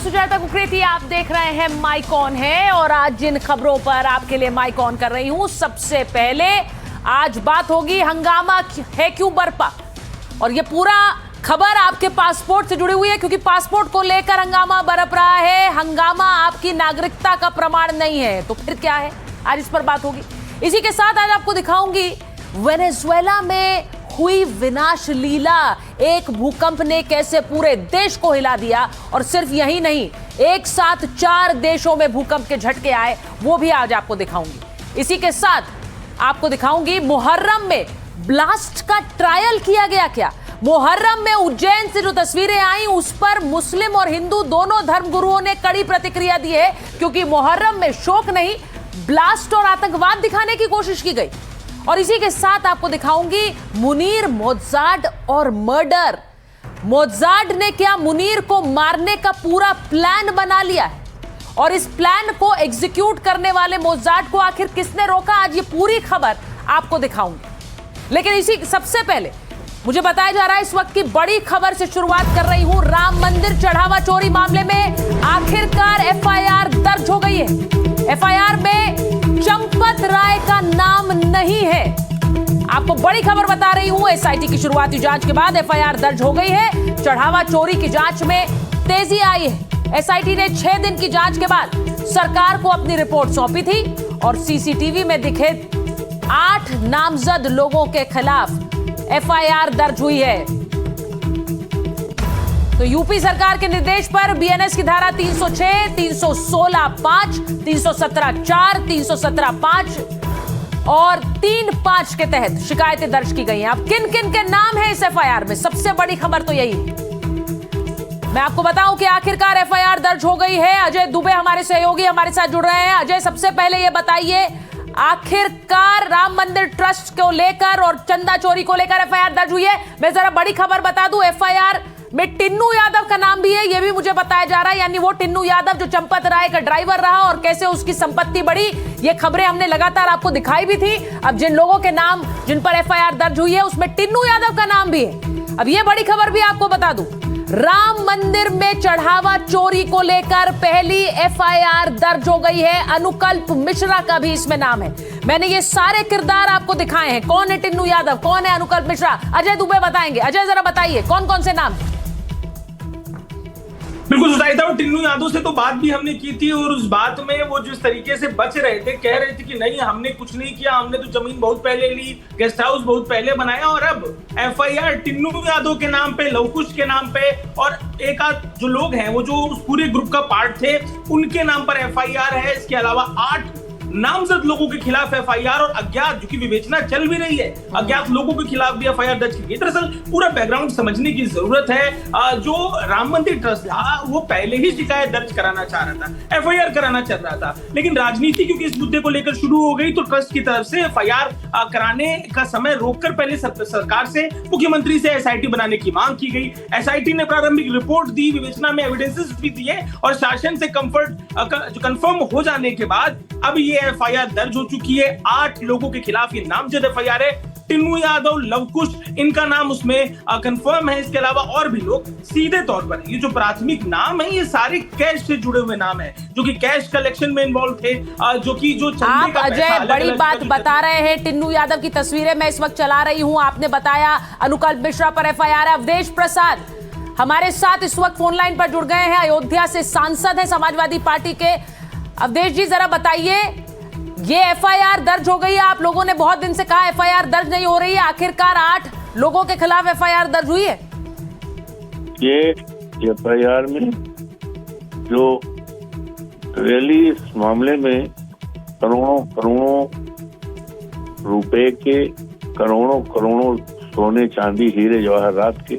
सुजाता कुकरेती, आप देख रहे हैं माइक ऑन है और आज जिन खबरों पर आपके लिए माइक ऑन कर रही हूं, सबसे पहले आज बात होगी हंगामा है क्यों बरपा। और ये पूरा खबर आपके पासपोर्ट से जुड़ी हुई है क्योंकि पासपोर्ट को लेकर हंगामा बरप रहा है। हंगामा आपकी नागरिकता का प्रमाण नहीं है तो फिर क्या है, आज इस पर बात होगी। इसी के साथ आज आपको दिखाऊंगी वेनेजुएला में हुई विनाश लीला। एक भूकंप ने कैसे पूरे देश को हिला दिया और सिर्फ यही नहीं, एक साथ 4 देशों में भूकंप के झटके आए, वो भी आज आपको दिखाऊंगी। इसी के साथ आपको दिखाऊंगी मुहर्रम में ब्लास्ट का ट्रायल किया गया क्या। मुहर्रम में उज्जैन से जो तस्वीरें आई उस पर मुस्लिम और हिंदू दोनों धर्मगुरुओं ने कड़ी प्रतिक्रिया दी है क्योंकि मुहर्रम में शोक नहीं, ब्लास्ट और आतंकवाद दिखाने की कोशिश की गई। और इसी के साथ आपको दिखाऊंगी मुनीर मोज़ार्ट और मर्डर। मोज़ार्ट ने क्या मुनीर को मारने का पूरा प्लान बना लिया है और इस प्लान को एग्जीक्यूट करने वाले मोज़ार्ट को आखिर किसने रोका, आज ये पूरी खबर आपको दिखाऊंगी। लेकिन इसी सबसे पहले मुझे बताया जा रहा है इस वक्त की बड़ी खबर से शुरुआत कर रही हूं। राम मंदिर चढ़ावा चोरी मामले में आखिरकार एफआईआर दर्ज हो गई है। एफआईआर में चंपत राय का नाम नहीं है। आपको बड़ी खबर बता रही हूं, एसआईटी की शुरुआती जांच के बाद एफआईआर दर्ज हो गई है। चढ़ावा चोरी की जांच में तेजी आई है। एसआईटी ने 6 दिन की जांच के बाद सरकार को अपनी रिपोर्ट सौंपी थी और सीसीटीवी में दिखे 8 नामजद लोगों के खिलाफ एफआईआर दर्ज हुई है। तो यूपी सरकार के निर्देश पर बीएनएस की धारा 306, 316(5), 317(4), 317(5) और 3(5) के तहत शिकायतें दर्ज की गई हैं। अब किन किन के नाम है इस एफआईआर में, सबसे बड़ी खबर तो यही है। मैं आपको बताऊं कि आखिरकार एफआईआर दर्ज हो गई है। अजय दुबे हमारे सहयोगी हमारे साथ जुड़ रहे हैं। अजय, सबसे पहले ये बताइए, आखिरकार राम मंदिर ट्रस्ट को लेकर और चंदा चोरी को लेकर एफआईआर दर्ज हुई है। मैं जरा बड़ी खबर बता दूं, एफआईआर में टिन्नू यादव का नाम भी है, यह भी मुझे बताया जा रहा है। यानी वो टिन्नू यादव जो चंपत राय का ड्राइवर रहा और कैसे उसकी संपत्ति बढ़ी, ये खबरें हमने लगातार आपको दिखाई भी थी। अब जिन लोगों के नाम जिन पर एफआईआर दर्ज हुई है उसमें टिन्नू यादव का नाम भी है। अब ये बड़ी खबर भी आपको बता दूं, राम मंदिर में चढ़ावा चोरी को लेकर पहली एफआईआर दर्ज हो गई है। अनुकल्प मिश्रा का भी इसमें नाम है। मैंने ये सारे किरदार आपको दिखाए हैं, कौन है टिन्नू यादव, कौन है अनुकल्प मिश्रा, अजय दुबे बताएंगे। अजय जरा बताइए कौन कौन से नाम है। बिल्कुल सुजाता, और टिन्नू यादव से तो बात भी हमने की थी और उस बात में वो जिस तरीके से बच रहे थे, कह रहे थे कि नहीं हमने कुछ नहीं किया, हमने तो जमीन बहुत पहले ली, गेस्ट हाउस बहुत पहले बनाया। और अब एफआईआर टिन्नू यादव के नाम पे, लवकुश के नाम पे और एक आध जो लोग हैं वो जो उस पूरे ग्रुप का पार्ट थे उनके नाम पर एफआईआर है। इसके अलावा 8 नामजद लोगों के खिलाफ एफआईआर और अज्ञात, जो कि विवेचना चल भी रही है, अज्ञात लोगों के खिलाफ भी एफआईआर दर्ज की गई। दरअसल पूरा बैकग्राउंड समझने की जरूरत है। जो राम मंदिर ट्रस्ट था वो पहले ही शिकायत दर्ज कराना चाह रहा था, एफआईआर कराना चाह रहा था, लेकिन राजनीति क्योंकि इस मुद्दे को लेकर शुरू हो गई तो ट्रस्ट की तरफ से एफआईआर कराने का समय रोककर पहले सरकार से, मुख्यमंत्री से एसआईटी बनाने की मांग की गई। एसआईटी ने प्रारंभिक रिपोर्ट दी, विवेचना में एविडेंसेस भी दिए और शासन से कंफर्म हो जाने के बाद अब ये एफआईआर दर्ज हो चुकी है। 8 लोगों के खिलाफ ये नामजद एफआईआर है। टिन्नू यादव, लवकुश, इनका नाम उसमें कंफर्म है। इसके अलावा और भी लोग सीधे तौर पर, ये जो प्राथमिक नाम है ये सारे कैश से जुड़े हुए नाम है, जो कि कैश कलेक्शन में इन्वॉल्व थे, जो कि जो चंदे का पैसा। अजय बड़ी बात बता रहे हैं, टिन्नू यादव की तस्वीरें मैं इस वक्त चला रही हूं। आपने बताया अनुकल्प मिश्रा पर एफआईआर है। अवधेश प्रसाद हमारे साथ इस वक्त फोन लाइन पर जुड़ गए हैं, अयोध्या से सांसद हैं समाजवादी पार्टी के। अवधेश जी जरा बताइए, ये एफआईआर दर्ज हो गई है, आप लोगों ने बहुत दिन से कहा एफआईआर दर्ज नहीं हो रही है, आखिरकार 8 लोगों के खिलाफ एफआईआर दर्ज हुई है। ये एफआईआर में जो रैली इस मामले में करोड़ों रुपए के, करोड़ों सोने चांदी हीरे जवाहरात के,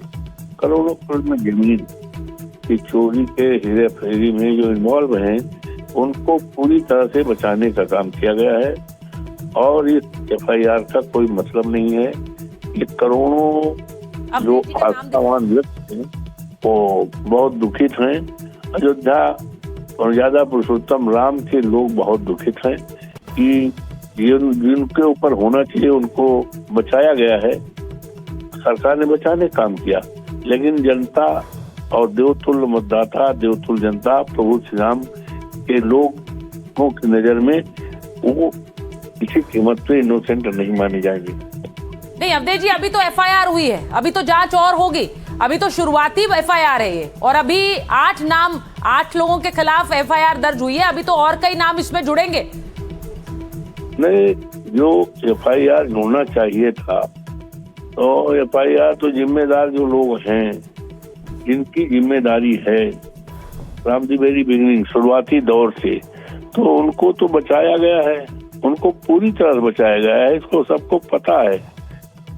करोड़ों करोड़ में जमीन की चोरी के हेरा फेरी में जो इन्वॉल्व हैं उनको पूरी तरह से बचाने का काम किया गया है। और इस एफआईआर का कोई मतलब नहीं है। ये करोड़ों जो आस्थावान व्यक्ति हैं वो बहुत दुखित हैं। अयोध्या और ज्यादा पुरुषोत्तम राम के लोग बहुत दुखित हैं कि जिनके ऊपर होना चाहिए उनको बचाया गया है। सरकार ने बचाने का काम किया, लेकिन जनता और देवतुल्य मतदाता, देवतुल्य जनता, प्रभु श्री राम के लोगों की नजर में वो किसी कीमत पे इनोसेंट नहीं माने जाएंगे। नहीं अवधेश जी, अभी तो एफआईआर हुई है, अभी तो जांच और होगी, अभी तो शुरुआती एफआईआर है ये, और अभी 8 लोगों के खिलाफ एफआईआर दर्ज हुई है, अभी तो और कई नाम इसमें जुड़ेंगे। नहीं, जो एफआईआर जुड़ना चाहिए था, तो एफआईआर तो जिम्मेदार जो लोग हैं, जिनकी जिम्मेदारी है फ्रॉम द वेरी बिगिनिंग, शुरुआती दौर से, तो उनको तो बचाया गया है, उनको पूरी तरह बचाया गया है। इसको सबको पता है,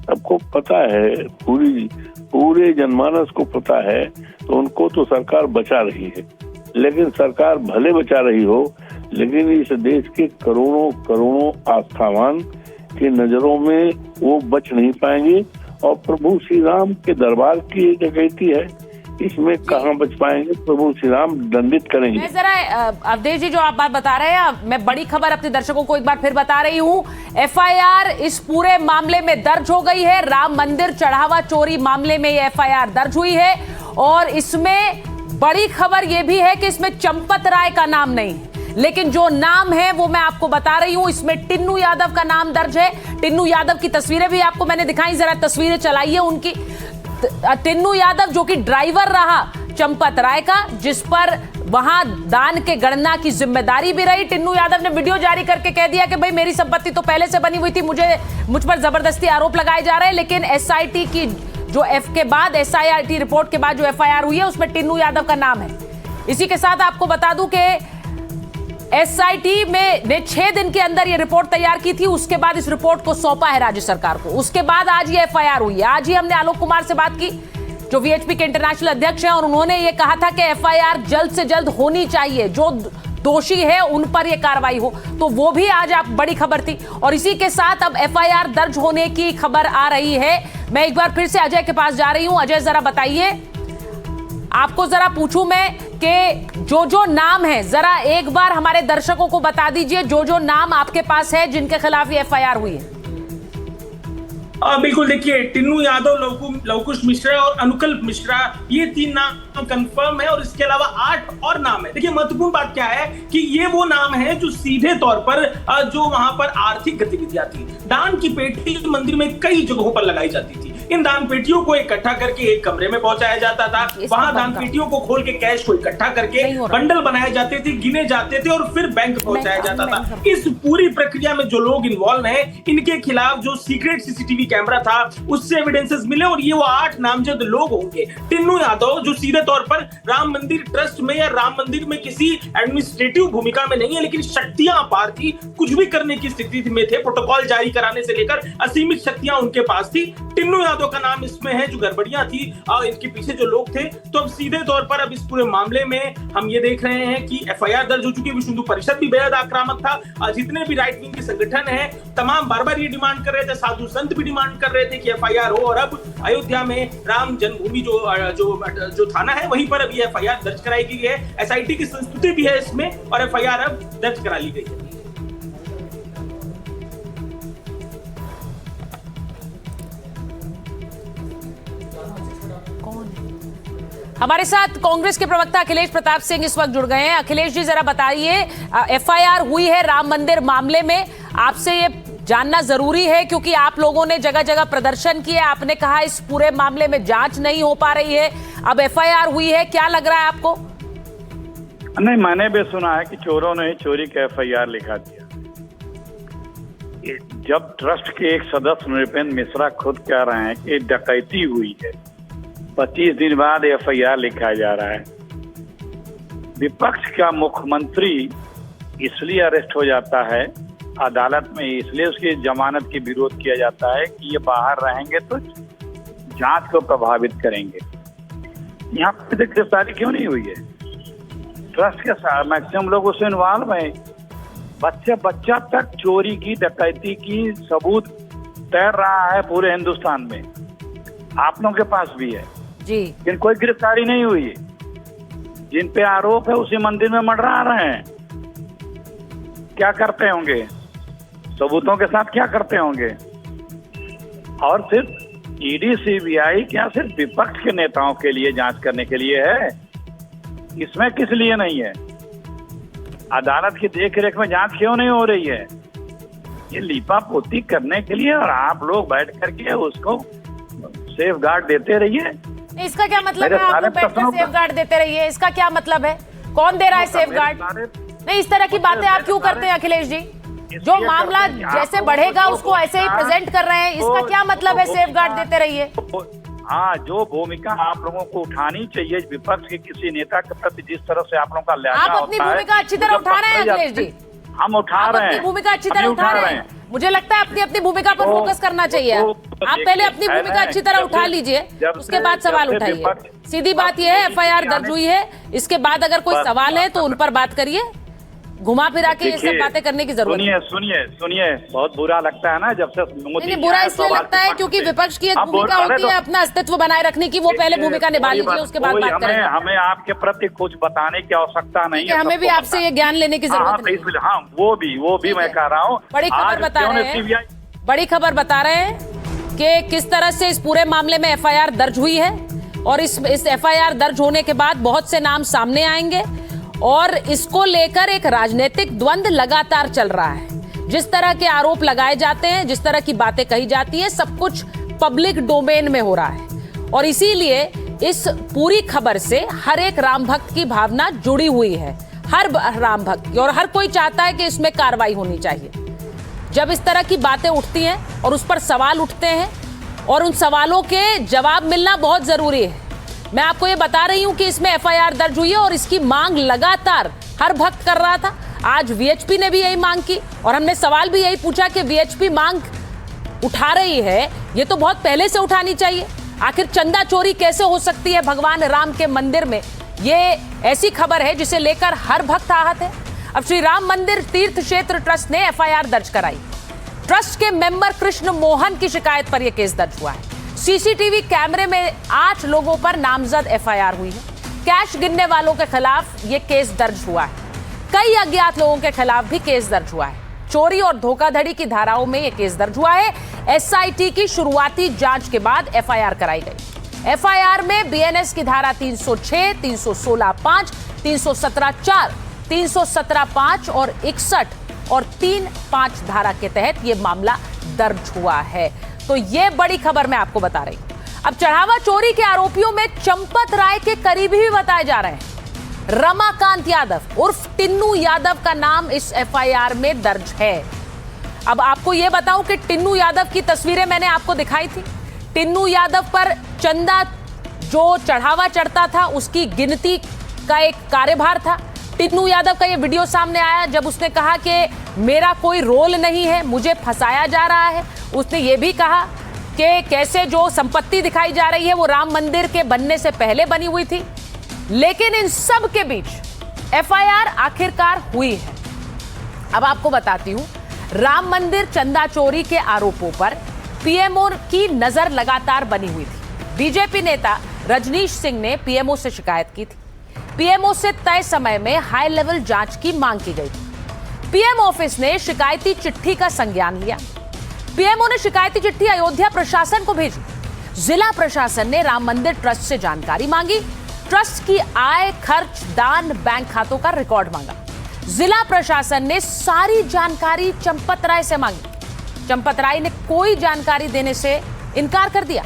सबको पता है, पूरे जनमानस को पता है, तो उनको तो सरकार बचा रही है। लेकिन सरकार भले बचा रही हो, लेकिन इस देश के करोड़ों आस्थावान के नजरों में वो बच नहीं पाएंगे। और प्रभु श्री राम के दरबार की डकैती है, इसमें कहाँ बच पाएंगे? प्रभु श्री राम दंडित करेंगे। मैं जरा अवधेश जी जो आप बात बता रहे हैं, मैं बड़ी खबर अपने दर्शकों को एक बार फिर बता रही हूँ। एफआईआर इस पूरे मामले में दर्ज हो गई है। राम मंदिर चढ़ावा चोरी मामले में ये एफआईआर दर्ज हुई है, और इसमें बड़ी खबर यह भी है कि इसमें चंपत राय का नाम नहीं है, लेकिन जो नाम है वो मैं आपको बता रही हूं। इसमें टिन्नू यादव का नाम दर्ज है। टिन्नू यादव की तस्वीरें भी आपको मैंने दिखाई, जरा तस्वीरें चलाइए उनकी। टिन्नू यादव जो कि ड्राइवर रहा चंपत राय का, जिस पर वहां दान के गणना की जिम्मेदारी भी रही। टिन्नू यादव ने वीडियो जारी करके कह दिया कि भाई मेरी संपत्ति तो पहले से बनी हुई थी, मुझ पर जबरदस्ती आरोप लगाए जा रहे हैं। लेकिन एसआईटी की जो एसआईटी रिपोर्ट के बाद जो एफआईआर हुई है, उसमें टिन्नू यादव का नाम है। इसी के साथ आपको बता दूं कि एसआईटी ने 6 दिन के अंदर ये रिपोर्ट तैयार की थी, उसके बाद इस रिपोर्ट को सौंपा है राज्य सरकार को। उसके बाद आज ये एफआईआर हुई है। आज ही हमने आलोक कुमार से बात की, जो वीएचपी के इंटरनेशनल अध्यक्ष हैं, और उन्होंने ये कहा था कि एफआईआर जल्द से जल्द होनी चाहिए, जो दोषी है उन पर यह कार्रवाई हो। तो वो भी आज आप बड़ी खबर थी। और इसी के साथ अब एफआईआर दर्ज होने की खबर आ रही है। मैं एक बार फिर से अजय के पास जा रही हूं। अजय जरा बताइए, आपको जरा पूछूं मैं कि जो नाम है, जरा एक बार हमारे दर्शकों को बता दीजिए, जो नाम आपके पास है जिनके खिलाफ ये एफआईआर हुई है। बिल्कुल, देखिए, टिन्नू यादव, लवकुश मिश्रा और अनुकल्प मिश्रा, ये 3 नाम कंफर्म है, और इसके अलावा 8 और नाम है। देखिए, महत्वपूर्ण बात क्या है कि ये वो नाम है जो सीधे तौर पर जो वहां पर आर्थिक गतिविधियां थी, दान की पेटी मंदिर में कई जगहों पर लगाई जाती थी। इन दान पेटियों को इकट्ठा करके एक कमरे में पहुंचाया जाता था, वहां दान पेटियों को खोल के कैश को इकट्ठा करके बंडल बनाए जाते थे, गिने जाते थे, और फिर बैंक पहुंचाया जाता था। इस पूरी प्रक्रिया में जो लोग इन्वॉल्व हैं, इनके खिलाफ जो सीक्रेट सीसीटीवी कैमरा था, उससे एविडेंसेस मिले, और ये वो 8 नामजद लोग होंगे। टिन्नू यादव जो सीधे तौर पर राम मंदिर ट्रस्ट में या राम मंदिर में किसी एडमिनिस्ट्रेटिव भूमिका में नहीं है, लेकिन शक्तियां अपार थी, कुछ भी करने की स्थिति में थे, प्रोटोकॉल जारी कराने से लेकर असीमित शक्तियां उनके पास थी। टिन्नू यादव का नाम इसमें है, जो गड़बड़ियां थी इनके पीछे जो लोग थे। तो अब सीधे तौर पर अब इस पूरे मामले में हम ये देख रहे हैं कि एफआईआर दर्ज हो चुकी है। विश्व हिंदू परिषद भी बेहद आक्रामक था, जितने भी राइट विंग के संगठन हैं, तमाम बार-बार ये डिमांड कर रहे थे, साधु संत भी डिमांड कर रहे थे कि एफआईआर हो, और अब अयोध्या में राम जन्मभूमि जो थाना है, वहीं पर अब ये एफआईआर दर्ज कराई गई है। एसआईटी की संस्तुति भी है इसमें, और एफआईआर अब दर्ज करा ली गई है। हमारे साथ कांग्रेस के प्रवक्ता अखिलेश प्रताप सिंह इस वक्त जुड़ गए हैं। अखिलेश जी, जरा बताइए, एफआईआर हुई है राम मंदिर मामले में, आपसे ये जानना जरूरी है क्योंकि आप लोगों ने जगह जगह प्रदर्शन किए, आपने कहा इस पूरे मामले में जांच नहीं हो पा रही है, अब एफआईआर हुई है, क्या लग रहा है आपको? नहीं, मैंने भी सुना है कि चोरों ने चोरी का एफआईआर लिखा दिया। जब ट्रस्ट के एक सदस्य नृपेंद्र मिश्रा खुद कह रहे हैं कि डकैती हुई है, 25 दिन बाद एफआईआर लिखा जा रहा है। विपक्ष का मुख्यमंत्री इसलिए अरेस्ट हो जाता है अदालत में, इसलिए उसकी जमानत की विरोध किया जाता है कि ये बाहर रहेंगे तो जांच को प्रभावित करेंगे। यहाँ पे गिरफ्तारी क्यों नहीं हुई है? ट्रस्ट के साथ मैक्सिमम लोग उसमें इन्वॉल्व हैं। बच्चा तक चोरी की, डकैती की सबूत तैर रहा है पूरे हिंदुस्तान में, आप लोगों के पास भी है जी, लेकिन कोई गिरफ्तारी नहीं हुई है। जिन पे आरोप है उसी मंदिर में मंडरा रहे हैं। क्या करते होंगे? सबूतों के साथ क्या करते होंगे? और फिर ईडी सीबीआई क्या सिर्फ विपक्ष के नेताओं के लिए जांच करने के लिए है? इसमें किस लिए नहीं है? अदालत की देखरेख में जांच क्यों नहीं हो रही है? ये लीपापोती करने के लिए, और आप लोग बैठ करके उसको सेफ गार्ड देते रहिए। इसका क्या मतलब है? आप लोग बैठकर सेफ गार्ड देते रहिए, इसका क्या मतलब है? कौन दे रहा है सेफ गार्ड? नहीं, इस तरह की बातें आप क्यों करते हैं अखिलेश जी? जो मामला जैसे बढ़ेगा उसको ऐसे ही प्रेजेंट कर रहे हैं, इसका क्या मतलब है सेफ गार्ड देते रहिए? हाँ, जो भूमिका आप लोगों को उठानी चाहिए विपक्ष के किसी नेता के प्रति, जिस तरह से आप लोगों का लिहाजा होता है, आप अपनी भूमिका अच्छी तरह उठा रहे हैं अखिलेश जी। हम उठा रहे हैं, अपनी भूमिका अच्छी तरह उठा रहे हैं। मुझे लगता है अपनी भूमिका पर फोकस करना चाहिए। आप पहले अपनी भूमिका अच्छी तरह उठा लीजिए, उसके बाद सवाल उठाइए। सीधी बात यह है, एफआईआर दर्ज हुई है, इसके बाद अगर कोई सवाल है तो उन पर बात करिए। घुमा फिरा के ये सब बातें करने की जरूरत है। सुनिए, बहुत बुरा लगता है ना जब से नहीं, बुरा इसलिए लगता है क्योंकि विपक्ष की एक भूमिका होती है अपना अस्तित्व बनाए रखने की, वो पहले भूमिका निभा लीजिए, उसके बाद बात करेंगे। हमें आपके प्रति कुछ बताने की आवश्यकता नहीं है, हमें भी आपसे ये ज्ञान लेने की जरूरत है। हाँ, वो भी मैं कह रहा हूँ। बड़ी खबर बता रहे हैं कि किस तरह से इस पूरे मामले में एफआईआर दर्ज हुई है, और इस एफआईआर दर्ज होने के बाद बहुत से नाम सामने आएंगे, और इसको लेकर एक राजनीतिक द्वंद्व लगातार चल रहा है। जिस तरह के आरोप लगाए जाते हैं, जिस तरह की बातें कही जाती हैं, सब कुछ पब्लिक डोमेन में हो रहा है, और इसीलिए इस पूरी खबर से हर एक राम भक्त की भावना जुड़ी हुई है, हर राम भक्त की, और हर कोई चाहता है कि इसमें कार्रवाई होनी चाहिए। जब इस तरह की बातें उठती हैं और उस पर सवाल उठते हैं, और उन सवालों के जवाब मिलना बहुत जरूरी है। मैं आपको ये बता रही हूं कि इसमें एफआईआर दर्ज हुई है, और इसकी मांग लगातार हर भक्त कर रहा था। आज वीएचपी ने भी यही मांग की, और हमने सवाल भी यही पूछा कि वीएचपी मांग उठा रही है, ये तो बहुत पहले से उठानी चाहिए। आखिर चंदा चोरी कैसे हो सकती है भगवान राम के मंदिर में? ये ऐसी खबर है जिसे लेकर हर भक्त आहत है। अब श्री राम मंदिर तीर्थ क्षेत्र ट्रस्ट ने एफआईआर दर्ज कराई। ट्रस्ट के मेंबर कृष्ण मोहन की शिकायत पर यह केस दर्ज हुआ है। सीसीटीवी कैमरे में 8 लोगों पर नामजद एफआईआर हुई है। कैश गिनने वालों के खिलाफ यह केस दर्ज हुआ है। कई अज्ञात लोगों के खिलाफ भी केस दर्ज हुआ है। चोरी और धोखाधड़ी की धाराओं में यह केस दर्ज हुआ है। एसआईटी की शुरुआती जांच के बाद एफआईआर कराई गई। एफआईआर में बीएनएस की धारा 306, 316(5), 317(4), 317(5) और 61 और 3(5) धारा के तहत यह मामला दर्ज हुआ है। तो ये बड़ी खबर मैं आपको बता रही हूं। अब चढ़ावा चोरी के आरोपियों में चंपत राय के करीबी भी बताए जा रहे हैं। रमाकांत यादव उर्फ टिन्नू यादव का नाम इस एफआईआर में दर्ज है। अब आपको यह बताऊं कि टिन्नू यादव की तस्वीरें मैंने आपको दिखाई थी। टिन्नू यादव पर चंदा जो चढ़ावा चढ़ता था उसकी गिनती का एक कार्यभार था। टिन्नू यादव का यह वीडियो सामने आया जब उसने कहा कि मेरा कोई रोल नहीं है, मुझे फंसाया जा रहा है। उसने ये भी कहा कि कैसे जो संपत्ति दिखाई जा रही है वो राम मंदिर के बनने से पहले बनी हुई थी। लेकिन इन सब के बीच एफआईआर आखिरकार हुई है। अब आपको बताती हूं, राम मंदिर चंदा चोरी के आरोपों पर पीएमओ की नजर लगातार बनी हुई थी। बीजेपी नेता रजनीश सिंह ने पीएमओ से शिकायत की थी। पीएमओ से तय समय में हाई लेवल जांच की मांग की गई थी। पीएम ऑफिस ने शिकायती चिट्ठी का संज्ञान लिया। पीएमओ ने शिकायती चिट्ठी अयोध्या प्रशासन को भेजी। जिला प्रशासन ने राम मंदिर ट्रस्ट से जानकारी मांगी। ट्रस्ट की आय, खर्च, दान, बैंक खातों का रिकॉर्ड मांगा। जिला प्रशासन ने सारी जानकारी चंपत राय से मांगी। चंपत राय ने कोई जानकारी देने से इनकार कर दिया।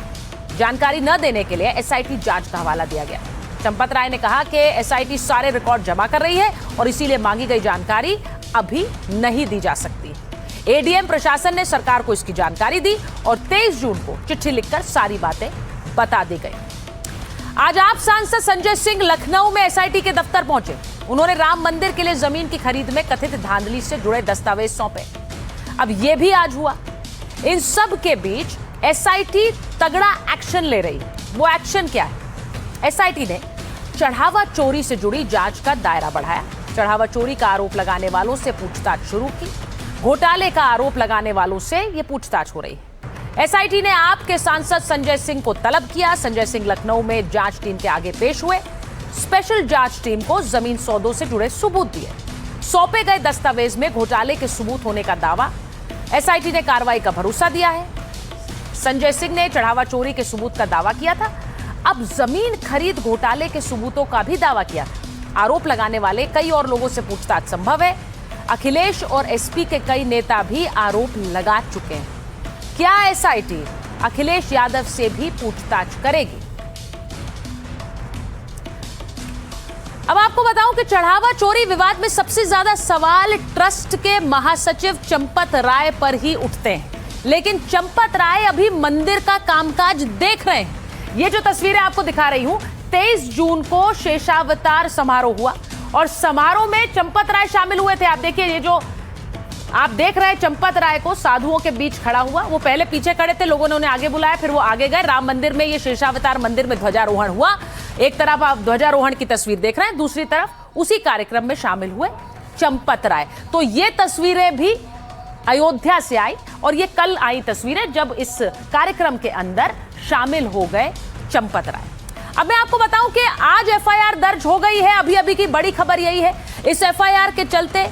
जानकारी न देने के लिए एसआईटी जांच का हवाला दिया गया। चंपत राय ने कहा कि एसआईटी सारे रिकॉर्ड जमा कर रही है और इसीलिए मांगी गई जानकारी अभी नहीं दी जा सकती। एडीएम प्रशासन ने सरकार को इसकी जानकारी दी और 23 जून को चिट्ठी लिखकर सारी बातें बता दी गई। आज आप सांसद संजय सिंह लखनऊ में एसआईटी के दफ्तर पहुंचे। उन्होंने राम मंदिर के लिए जमीन की खरीद में कथित धांधली से जुड़े दस्तावेज सौंपे। अब यह भी आज हुआ। इन सब के बीच एसआईटी तगड़ा एक्शन ले रही है। वो एक्शन क्या है? एसआईटी ने चढ़ावा चोरी से जुड़ी जांच का दायरा बढ़ाया। चढ़ावा चोरी का आरोप लगाने वालों से पूछताछ शुरू की। घोटाले का आरोप लगाने वालों से यह पूछताछ हो रही है। एसआईटी ने आपके सांसद संजय सिंह को तलब किया। संजय सिंह लखनऊ में जांच टीम के आगे पेश हुए। स्पेशल जांच टीम को जमीन सौदों से जुड़े सबूत दिए। सौंपे गए दस्तावेज में घोटाले के सबूत होने का दावा। एसआईटी ने कार्रवाई का भरोसा दिया है। संजय सिंह ने चढ़ावा चोरी के सबूत का दावा किया था। अब जमीन खरीद घोटाले के सबूतों का भी दावा किया। आरोप लगाने वाले कई और लोगों से पूछताछ संभव है। अखिलेश और एसपी के कई नेता भी आरोप लगा चुके हैं। क्या एसआईटी अखिलेश यादव से भी पूछताछ करेगी? अब आपको बताऊं कि चढ़ावा चोरी विवाद में सबसे ज्यादा सवाल ट्रस्ट के महासचिव चंपत राय पर ही उठते हैं, लेकिन चंपत राय अभी मंदिर का कामकाज देख रहे हैं। ये जो तस्वीरें आपको दिखा रही हूं, 23 जून को शेषावतार समारोह हुआ और समारोह में चंपत राय शामिल हुए थे। आप देखिए, ये जो आप देख रहे हैं चंपत राय को साधुओं के बीच खड़ा हुआ। वो पहले पीछे खड़े थे, लोगों ने उन्हें आगे बुलाया, फिर वो आगे गए। राम मंदिर में, ये शेषावतार मंदिर में ध्वजारोहण हुआ। एक तरफ आप ध्वजारोहण की तस्वीर देख रहे हैं, दूसरी तरफ उसी कार्यक्रम में शामिल हुए चंपत राय। तो ये तस्वीरें भी अयोध्या से आई और ये कल आई तस्वीरें जब इस कार्यक्रम के अंदर शामिल हो गए चंपत राय। अब मैं आपको बताऊं कि आज एफआईआर दर्ज हो गई है। अभी अभी की बड़ी खबर यही है। इस एफआईआर के चलते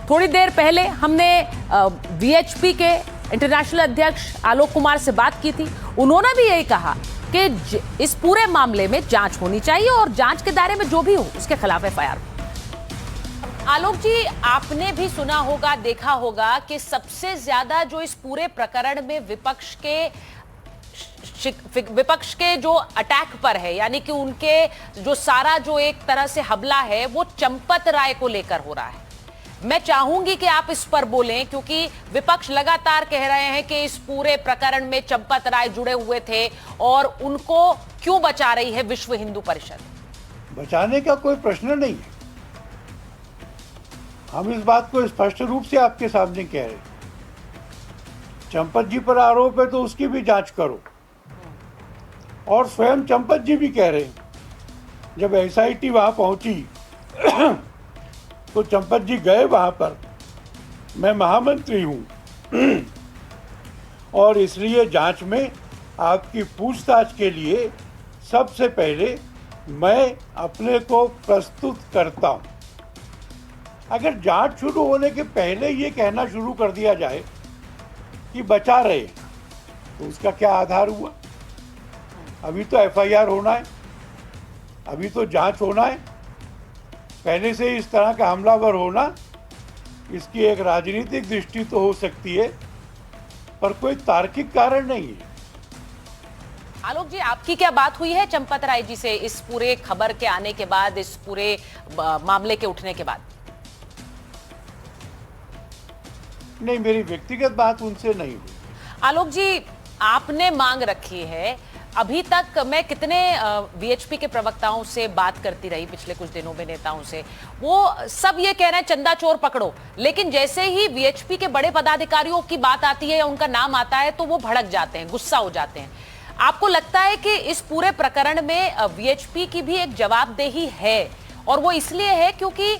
थोड़ी देर पहले हमने वीएचपी के इंटरनेशनल अध्यक्ष आलोक कुमार से बात की थी। उन्होंने भी यही कहा कि इस पूरे मामले में जांच होनी चाहिए और जांच के दायरे में जो भी हो उसके खिलाफ एफआईआर। आलोक जी, आपने भी सुना होगा, देखा होगा कि सबसे ज्यादा जो इस पूरे प्रकरण में विपक्ष के जो अटैक पर है, यानी कि उनके जो सारा जो एक तरह से हमला है वो चंपत राय को लेकर हो रहा है। मैं चाहूंगी कि आप इस पर बोलें, क्योंकि विपक्ष लगातार कह रहे हैं कि इस पूरे प्रकरण में चंपत राय जुड़े हुए थे और उनको क्यों बचा रही है विश्व हिंदू परिषद? बचाने का कोई प्रश्न नहीं है। हम इस बात को स्पष्ट रूप से आपके सामने कह रहे हैं। चंपत जी पर आरोप है तो उसकी भी जांच करो। और स्वयं चंपत जी भी कह रहे हैं, जब एसआईटी वहां पहुंची तो चंपत जी गए वहां पर, मैं महामंत्री हूं और इसलिए जांच में आपकी पूछताछ के लिए सबसे पहले मैं अपने को प्रस्तुत करता हूं। अगर जांच शुरू होने के पहले ये कहना शुरू कर दिया जाए कि बचा रहे, तो उसका क्या आधार हुआ? अभी तो एफआईआर होना है, अभी तो जांच होना है। पहले से इस तरह का हमलावर होना, इसकी एक राजनीतिक दृष्टि तो हो सकती है, पर कोई तार्किक कारण नहीं है। आलोक जी, आपकी क्या बात हुई है चंपत राय जी से इस पूरे खबर के आने के बाद, इस पूरे मामले के उठने के बाद? नहीं, मेरी व्यक्तिगत बात उनसे नहीं हुई। आलोक जी, आपने मांग रखी है। अभी तक मैं कितने वीएचपी के प्रवक्ताओं से बात करती रही पिछले कुछ दिनों में, नेताओं से, वो सब ये कह रहे हैं चंदा चोर पकड़ो, लेकिन जैसे ही वीएचपी के बड़े पदाधिकारियों की बात आती है या उनका नाम आता है तो वो भड़क जाते हैं, गुस्सा हो जाते हैं। आपको लगता है कि इस पूरे प्रकरण में वीएचपी की भी एक जवाबदेही है, और वो इसलिए है क्योंकि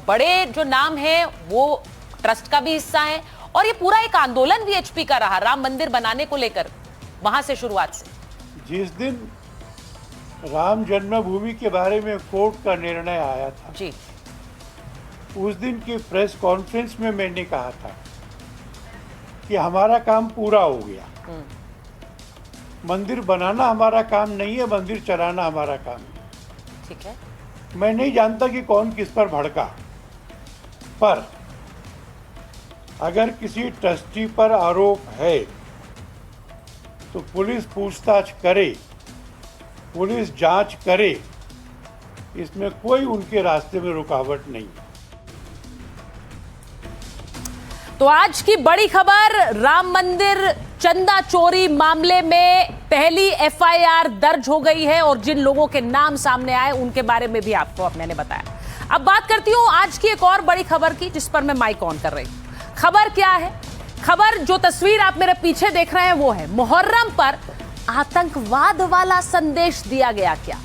बड़े जो नाम है वो ट्रस्ट का भी हिस्सा है और ये पूरा एक आंदोलन वीएचपी का रहा राम मंदिर बनाने को लेकर, वहां से शुरुआत से। जिस दिन राम जन्मभूमि के बारे में कोर्ट का निर्णय आया था जी, उस दिन की प्रेस कॉन्फ्रेंस में मैंने कहा था कि हमारा काम पूरा हो गया। मंदिर बनाना हमारा काम नहीं है, मंदिर चलाना हमारा काम है। ठीक है। मैं नहीं जानता कि कौन किस पर भड़का, पर अगर किसी ट्रस्टी पर आरोप है तो पुलिस पूछताछ करे, पुलिस जांच करे, इसमें कोई उनके रास्ते में रुकावट नहीं। तो आज की बड़ी खबर, राम मंदिर चंदा चोरी मामले में पहली एफआईआर दर्ज हो गई है और जिन लोगों के नाम सामने आए उनके बारे में भी आपको मैंने बताया। अब बात करती हूं आज की एक और बड़ी खबर की, जिस पर मैं माइक ऑन कर रही हूं। खबर क्या है? खबर, जो तस्वीर आप मेरे पीछे देख रहे हैं वो है, मुहर्रम पर आतंकवाद वाला संदेश दिया गया क्या?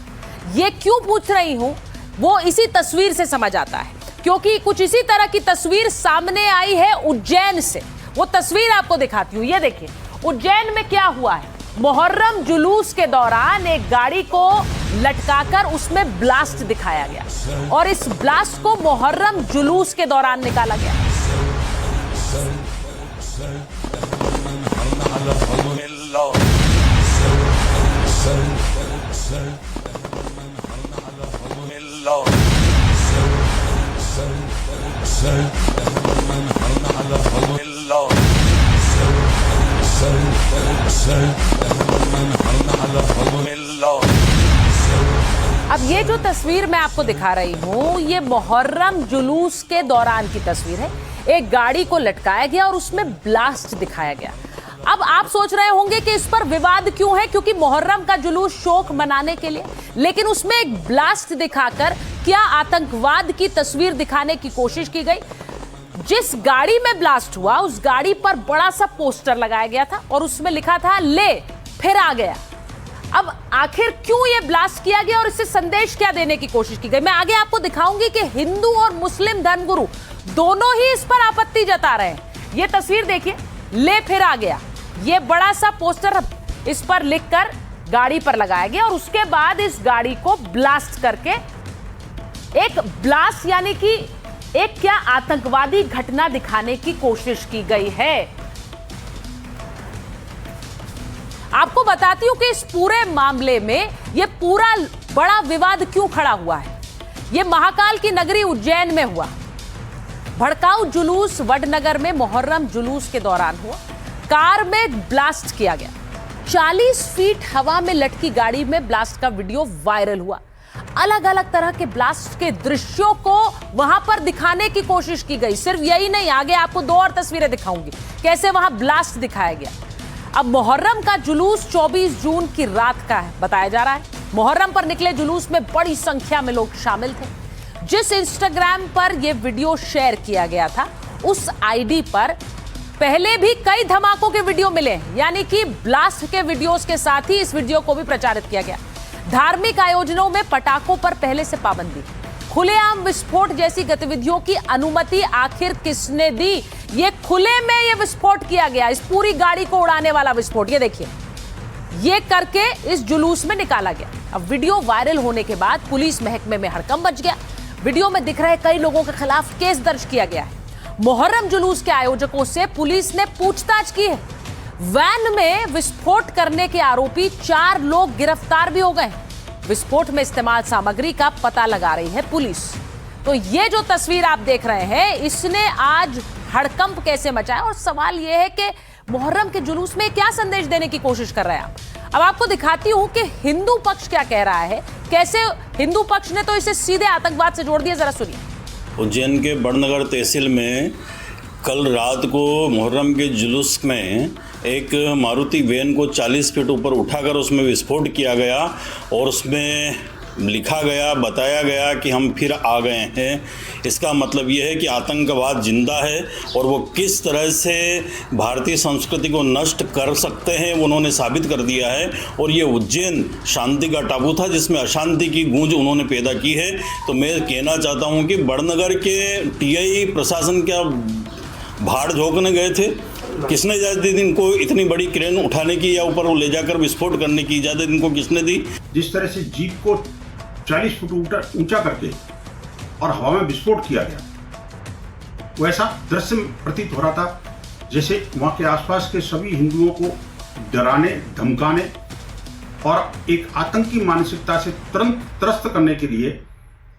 ये क्यों पूछ रही हूं, वो इसी तस्वीर से समझ आता है, क्योंकि कुछ इसी तरह की तस्वीर सामने आई है उज्जैन से। वो तस्वीर आपको दिखाती हूं, ये देखिए उज्जैन में क्या हुआ है। मुहर्रम जुलूस के दौरान एक गाड़ी को लटकाकर उसमें ब्लास्ट दिखाया गया और इस ब्लास्ट को मुहर्रम जुलूस के दौरान निकाला गया। अब ये जो तस्वीर मैं आपको दिखा रही हूँ, ये मुहर्रम जुलूस के दौरान की तस्वीर है। एक गाड़ी को लटकाया गया और उसमें ब्लास्ट दिखाया गया। अब आप सोच रहे होंगे कि इस पर विवाद क्यों है, क्योंकि मुहर्रम का जुलूस शोक मनाने के लिए, लेकिन उसमें एक ब्लास्ट दिखाकर क्या आतंकवाद की तस्वीर दिखाने की कोशिश की गई। जिस गाड़ी में ब्लास्ट हुआ उस गाड़ी पर बड़ा सा पोस्टर लगाया गया था और उसमें लिखा था ले फिर आ गया। अब आखिर क्यों ये ब्लास्ट किया गया और इससे संदेश क्या देने की कोशिश की गई, मैं आगे आपको दिखाऊंगी कि हिंदू और मुस्लिम धर्मगुरु दोनों ही इस पर आपत्ति जता रहे हैं। ये तस्वीर देखिए, ले फिर आ गया, ये बड़ा सा पोस्टर इस पर लिखकर गाड़ी पर लगाया गया और उसके बाद इस गाड़ी को ब्लास्ट करके एक ब्लास्ट यानी कि एक क्या आतंकवादी घटना दिखाने की कोशिश की गई है। आपको बताती हूं कि इस पूरे मामले में ये पूरा बड़ा विवाद क्यों खड़ा हुआ है। ये महाकाल की नगरी उज्जैन में हुआ। भड़काऊ जुलूस वडनगर में मुहर्रम जुलूस के दौरान हुआ। कार में ब्लास्ट किया गया। 40 फीट हवा में लटकी गाड़ी में ब्लास्ट का वीडियो वायरल हुआ। अलग अलग तरह के ब्लास्ट के दृश्यों को वहां पर दिखाने की कोशिश की गई। सिर्फ यही नहीं, आगे आपको 2 और तस्वीरें दिखाऊंगी कैसे वहां ब्लास्ट दिखाया गया। अब मुहर्रम का जुलूस 24 जून की रात का है बताया जा रहा है। मुहर्रम पर निकले जुलूस में बड़ी संख्या में लोग शामिल थे। जिस इंस्टाग्राम पर यह वीडियो शेयर किया गया था उस आईडी पर पहले भी कई धमाकों के वीडियो मिले, यानी कि ब्लास्ट के वीडियोस के साथ ही इस वीडियो को भी प्रचारित किया गया। धार्मिक आयोजनों में पटाखों पर पहले से पाबंदी, खुलेआम विस्फोट जैसी गतिविधियों की अनुमति आखिर किसने दी। ये खुले में ये विस्फोट किया गया, इस पूरी गाड़ी को उड़ाने वाला विस्फोट, ये देखिए, ये करके इस जुलूस में निकाला गया। अब वीडियो वायरल होने के बाद पुलिस महकमे में हड़कंप मच गया। वीडियो में दिख रहे कई लोगों के खिलाफ केस दर्ज किया गया है। मुहर्रम जुलूस के आयोजकों से पुलिस ने पूछताछ की है। वैन में विस्फोट करने के आरोपी 4 लोग गिरफ्तार भी हो गए। विस्फोट में इस्तेमाल सामग्री का पता लगा रही है पुलिस। तो ये जो तस्वीर आप देख रहे हैं, इसने आज हड़कंप कैसे मचाया, और सवाल ये है कि मुहर्रम के जुलूस में क्या संदेश देने की कोशिश कर रहे हैं आप। अब आपको दिखाती हूं कि हिंदू पक्ष क्या कह रहा है, कैसे हिंदू पक्ष ने तो इसे सीधे आतंकवाद से जोड़ दिया। जरा सुनिए। उज्जैन के बड़नगर तहसील में कल रात को मुहर्रम के जुलूस में एक मारुति वैन को 40 फीट ऊपर उठाकर उसमें विस्फोट किया गया और उसमें लिखा गया, बताया गया कि हम फिर आ गए हैं। इसका मतलब ये है कि आतंकवाद जिंदा है और वो किस तरह से भारतीय संस्कृति को नष्ट कर सकते हैं उन्होंने साबित कर दिया है। और ये उज्जैन शांति का टापू था जिसमें अशांति की गूंज उन्होंने पैदा की है। तो मैं कहना चाहता हूँ कि बड़नगर के टीआई प्रशासन क्या भाड़ झोंकने गए थे? किसने इजाज़त दी इनको इतनी बड़ी क्रेन उठाने की या ऊपर ले जाकर विस्फोट करने की इजाज़त इनको किसने दी? जिस तरह से जीप को 40 फुट ऊंचा करके और हवा में विस्फोट किया गया, वैसा दृश्य प्रतीत हो रहा था जैसे वहां के आसपास के सभी हिंदुओं को डराने, धमकाने और एक आतंकी मानसिकता से तुरंत त्रस्त करने के लिए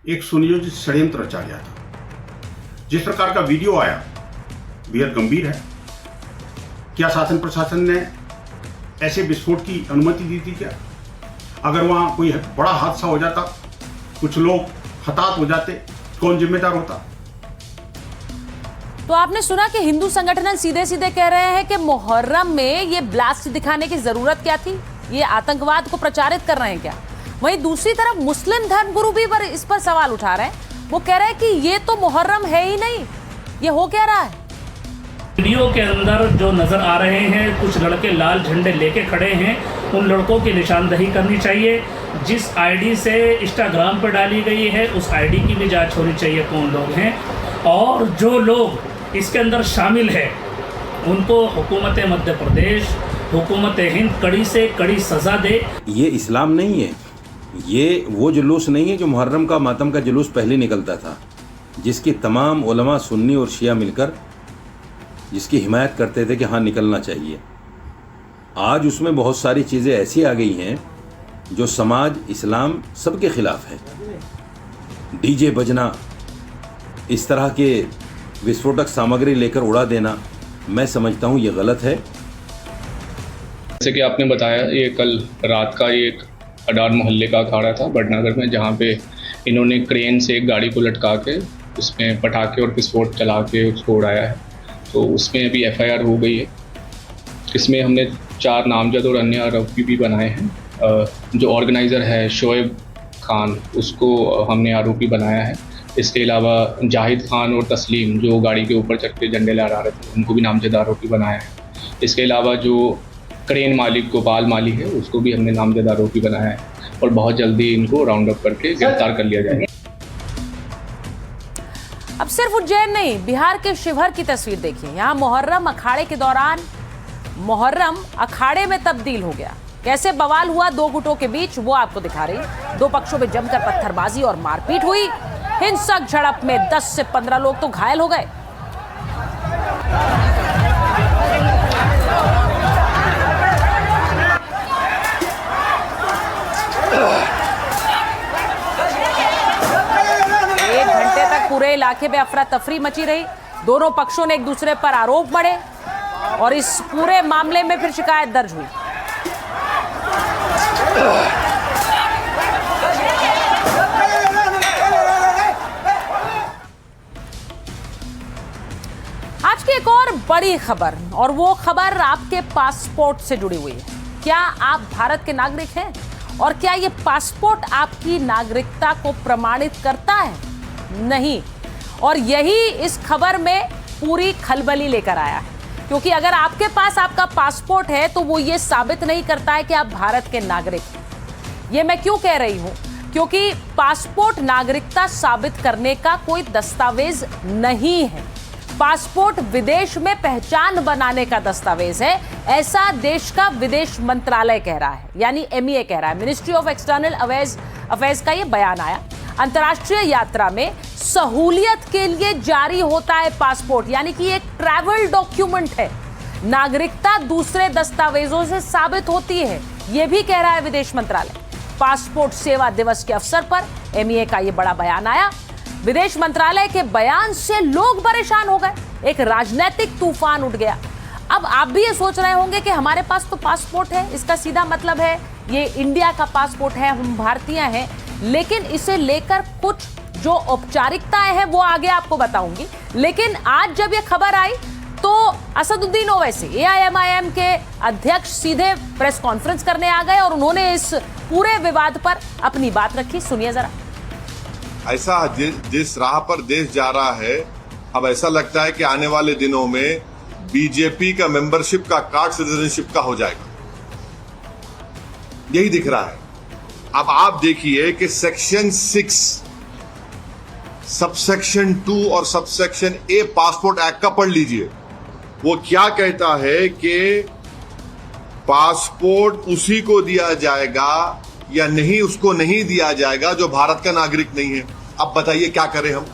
एक सुनियोजित षड्यंत्र रचा गया था। जिस प्रकार का वीडियो आया बेहद गंभीर है। क्या शासन प्रशासन ने ऐसे विस्फोट की अनुमति दी थी क्या? अगर वहां कोई बड़ा हादसा हो जाता, कुछ लोग हताहत हो जाते, कौन जिम्मेदार होता? तो आपने सुना कि हिंदू संगठन सीधे सीधे कह रहे हैं कि मुहर्रम में ये ब्लास्ट दिखाने की जरूरत क्या थी, ये आतंकवाद को प्रचारित कर रहे हैं क्या। वहीं दूसरी तरफ मुस्लिम धर्मगुरु भी इस पर सवाल उठा रहे हैं। वो कह रहे हैं कि ये तो मुहर्रम है ही नहीं, ये हो क्या रहा है। वीडियो के अंदर जो नजर आ रहे हैं, कुछ लड़के लाल झंडे लेके खड़े हैं, उन लड़कों की निशानदही करनी चाहिए। जिस आईडी से इंस्टाग्राम पर डाली गई है उस आईडी की भी जांच होनी चाहिए कौन लोग हैं, और जो लोग इसके अंदर शामिल है उनको हुकूमत मध्य प्रदेश, हुकूमत हिंद कड़ी से कड़ी सज़ा दे। ये इस्लाम नहीं है, ये वो जुलूस नहीं है जो मुहर्रम का मातम का जुलूस पहले निकलता था, जिसकी तमाम उलमा सुन्नी और शिया मिलकर जिसकी हिमायत करते थे कि हाँ निकलना चाहिए। आज उसमें बहुत सारी चीज़ें ऐसी आ गई हैं जो समाज, इस्लाम सबके खिलाफ है। डीजे बजना, इस तरह के विस्फोटक सामग्री लेकर उड़ा देना, मैं समझता हूँ ये गलत है। जैसे कि आपने बताया, ये कल रात का ये एक अडार मोहल्ले का अखाड़ा था बड़नगर में, जहाँ पे इन्होंने क्रेन से एक गाड़ी को लटका के उसमें पटाखे और विस्फोट चला के उसको उड़ाया है। तो उसमें अभी FIR हो गई है। इसमें हमने 4 नामजद और अन्य आरोपी भी बनाए हैं। जो ऑर्गेनाइज़र है शोएब खान, उसको हमने आरोपी बनाया है। इसके अलावा जाहिद खान और तस्लीम, जो गाड़ी के ऊपर चढ़ के झंडे लहरा रहे थे, उनको भी नामजद आरोपी बनाया है। इसके अलावा जो क्रेन मालिक गोपाल माली है, उसको भी हमने नामजद आरोपी बनाया है और बहुत जल्दी इनको राउंड अप करके गिरफ्तार कर लिया जाएगा। अब सिर्फ उज्जैन नहीं, बिहार के शिवहर की तस्वीर देखिए। यहाँ मुहर्रम अखाड़े के दौरान मुहर्रम अखाड़े में तब्दील हो गया। कैसे बवाल हुआ 2 गुटों के बीच, वो आपको दिखा रही। 2 पक्षों में जमकर पत्थरबाजी और मारपीट हुई। हिंसक झड़प में 10 से 15 लोग तो घायल हो गए। एक घंटे तक पूरे इलाके में अफरा तफरी मची रही। दोनों पक्षों ने एक दूसरे पर आरोप मढ़े और इस पूरे मामले में फिर शिकायत दर्ज हुई। आज की एक और बड़ी खबर, और वो खबर आपके पासपोर्ट से जुड़ी हुई है। क्या आप भारत के नागरिक हैं और क्या ये पासपोर्ट आपकी नागरिकता को प्रमाणित करता है? नहीं। और यही इस खबर में पूरी खलबली लेकर आया है, क्योंकि अगर आपके पास आपका पासपोर्ट है तो वो ये साबित नहीं करता है कि आप भारत के नागरिक हैं। ये मैं क्यों कह रही हूं? क्योंकि पासपोर्ट नागरिकता साबित करने का कोई दस्तावेज नहीं है। पासपोर्ट विदेश में पहचान बनाने का दस्तावेज है, ऐसा देश का विदेश मंत्रालय कह रहा है, यानी MEA कह रहा है। मिनिस्ट्री ऑफ एक्सटर्नल अफेयर्स का ये बयान आया। अंतर्राष्ट्रीय यात्रा में सहूलियत के लिए जारी होता है पासपोर्ट, यानी कि एक ट्रैवल डॉक्यूमेंट है। नागरिकता दूसरे दस्तावेजों से साबित होती है, यह भी कह रहा है विदेश मंत्रालय। पासपोर्ट सेवा दिवस के अवसर पर MEA का यह बड़ा बयान आया। विदेश मंत्रालय के बयान से लोग परेशान हो गए, एक राजनीतिक तूफान उठ गया। अब आप भी ये सोच रहे होंगे कि हमारे पास तो पासपोर्ट है, इसका सीधा मतलब है ये इंडिया का पासपोर्ट है, हम भारतीय हैं। लेकिन इसे लेकर कुछ जो औपचारिकताएं हैं वो आगे आपको बताऊंगी। लेकिन आज जब ये खबर आई तो असदुद्दीन ओवैसी AIMIM के अध्यक्ष सीधे प्रेस कॉन्फ्रेंस करने आ गए और उन्होंने इस पूरे विवाद पर अपनी बात रखी। सुनिए जरा। ऐसा जिस राह पर देश जा रहा है, अब ऐसा लगता है कि आने वाले दिनों में बीजेपी का मेंबरशिप का कार्ड सिटीजनशिप का हो जाएगा, यही दिख रहा है। अब आप देखिए कि सेक्शन 6 सबसेक्शन 2 और सबसेक्शन A पासपोर्ट एक्ट का पढ़ लीजिए। वो क्या कहता है कि पासपोर्ट उसी को दिया जाएगा या नहीं, उसको नहीं दिया जाएगा जो भारत का नागरिक नहीं है। अब बताइए क्या करें हम?